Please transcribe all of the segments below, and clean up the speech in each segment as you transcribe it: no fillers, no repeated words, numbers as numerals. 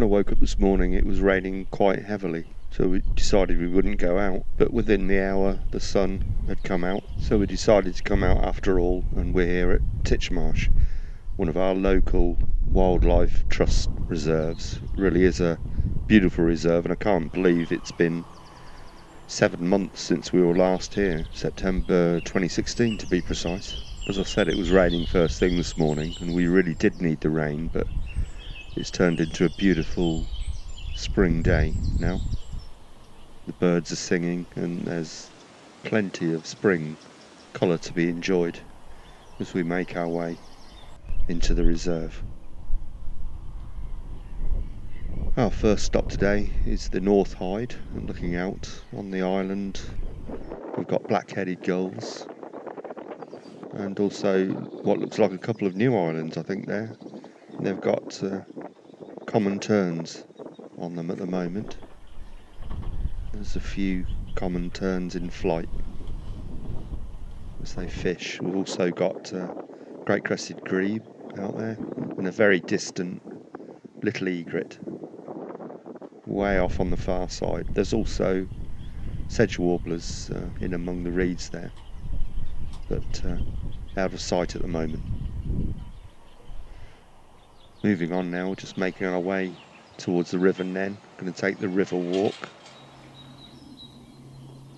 When I woke up this morning it was raining quite heavily, so we decided we wouldn't go out, but within the hour the sun had come out, so we decided to come out after all, and we're here at Titchmarsh, one of our local wildlife trust reserves. It really is a beautiful reserve, and I can't believe it's been 7 months since we were last here, September 2016 to be precise. As I said, it was raining first thing this morning, and we really did need the rain, but it's turned into a beautiful spring day now. The birds are singing, and there's plenty of spring colour to be enjoyed as we make our way into the reserve. Our first stop today is the North Hyde, and looking out on the island we've got black-headed gulls and also what looks like a couple of new islands, I think there. And they've got common terns on them at the moment. There's a few common terns in flight as they fish. We've also got great crested grebe out there and a very distant little egret way off on the far side. There's also sedge warblers in among the reeds there, but out of sight at the moment. Moving on now, just making our way towards the River Nen. Going to take the river walk.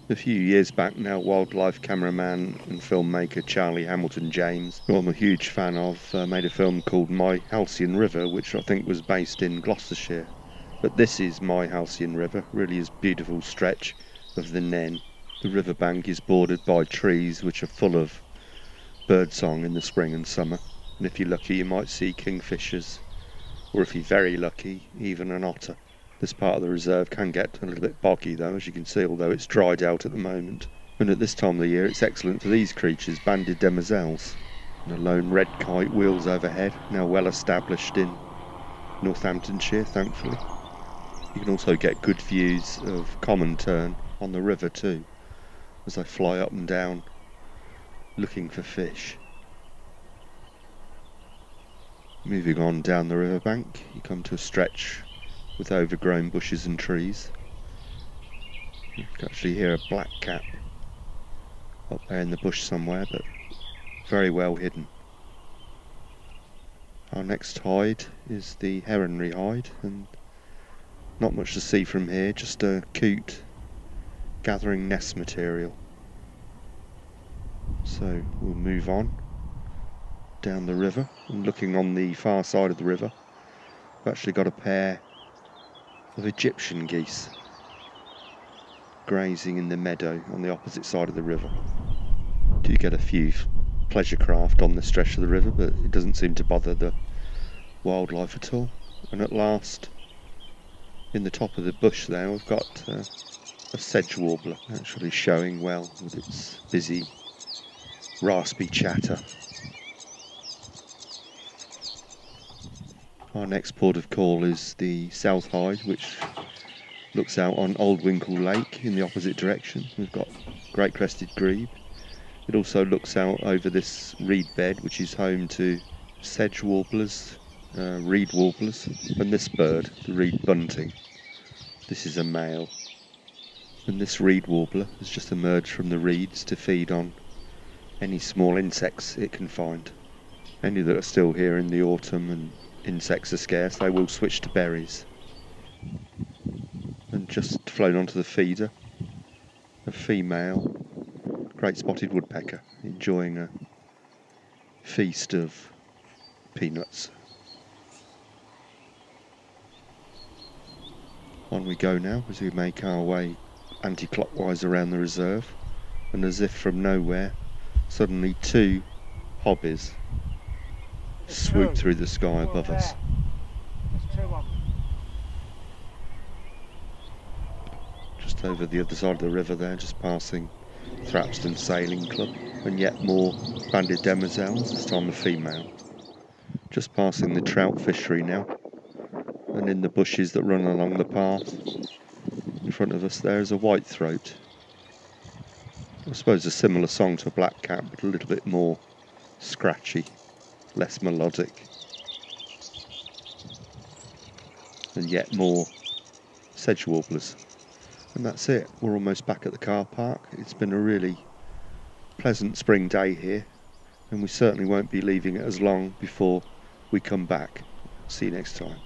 A few years back now, wildlife cameraman and filmmaker Charlie Hamilton James, who I'm a huge fan of, made a film called My Halcyon River, which I think was based in Gloucestershire. But this is My Halcyon River, really is a beautiful stretch of the Nen. The riverbank is bordered by trees which are full of birdsong in the spring and summer, and if you're lucky you might see kingfishers, or if you're very lucky, even an otter. This part of the reserve can get a little bit boggy though, as you can see, although it's dried out at the moment. And at this time of the year it's excellent for these creatures, banded demoiselles. And a lone red kite wheels overhead, now well established in Northamptonshire, thankfully. You can also get good views of common tern on the river too, as they fly up and down looking for fish. Moving on down the riverbank, you come to a stretch with overgrown bushes and trees. You can actually hear a blackcap up there in the bush somewhere, but very well hidden. Our next hide is the Heronry Hide, and not much to see from here, just a coot gathering nest material. So we'll move on down the river, and looking on the far side of the river, we've actually got a pair of Egyptian geese grazing in the meadow on the opposite side of the river. Do get a few pleasure craft on this stretch of the river, but it doesn't seem to bother the wildlife at all. And at last, in the top of the bush there, we've got a sedge warbler actually showing well with its busy raspy chatter. Our next port of call is the South Hyde, which looks out on Old Winkle Lake in the opposite direction. We've got great crested grebe. It also looks out over this reed bed, which is home to sedge warblers, reed warblers, and this bird, the reed bunting. This is a male, and this reed warbler has just emerged from the reeds to feed on any small insects it can find. Any that are still here in the autumn and insects are scarce, they will switch to berries. And just flown onto the feeder, a female great spotted woodpecker enjoying a feast of peanuts. On we go now as we make our way anti-clockwise around the reserve, and as if from nowhere, suddenly two hobbies swoop through the sky above us. Just over the other side of the river there, just passing Thrapston Sailing Club, and yet more banded demoiselles, this time a female. Just passing the trout fishery now, and in the bushes that run along the path in front of us there is a whitethroat. I suppose a similar song to a blackcap, but a little bit more scratchy, less melodic. and yet more sedge warblers. And that's it, we're almost back at the car park. It's been a really pleasant spring day here, and we certainly won't be leaving it as long before we come back. See you next time.